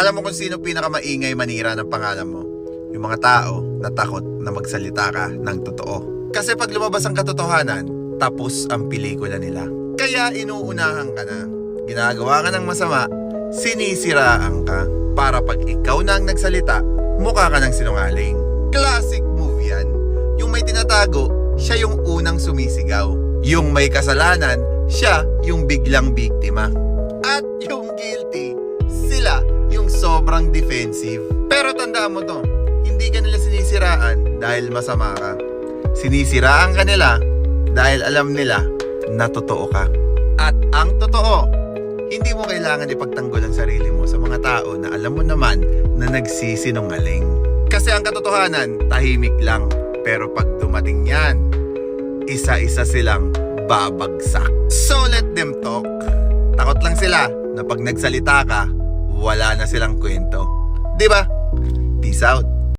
Alam mo kung sino pinakamaingay manira ng pangalan mo? Yung mga tao na takot na magsalita ka ng totoo. Kasi pag lumabas ang katotohanan, tapos ang pelikula nila. Kaya inuunahan ka na. Ginagawa ka ng masama, sinisiraan ka. Para pag ikaw na ang nagsalita, mukha ka ng sinungaling. Classic move yan. Yung may tinatago, siya yung unang sumisigaw. Yung may kasalanan, siya yung biglang biktima. At yung guilty, sila yung sobrang defensive. Pero tandaan mo to, hindi ka nila sinisiraan dahil masama ka. Sinisiraan ka nila dahil alam nila na totoo ka. At ang totoo, hindi mo kailangan ipagtanggol ang sarili mo sa mga tao na alam mo naman na nagsisinungaling. Kasi ang katotohanan, tahimik lang. Pero pag dumating yan, isa-isa silang babagsak. So let them talk. Takot lang sila na pag nagsalita ka, wala na silang kwento. Diba? Peace out.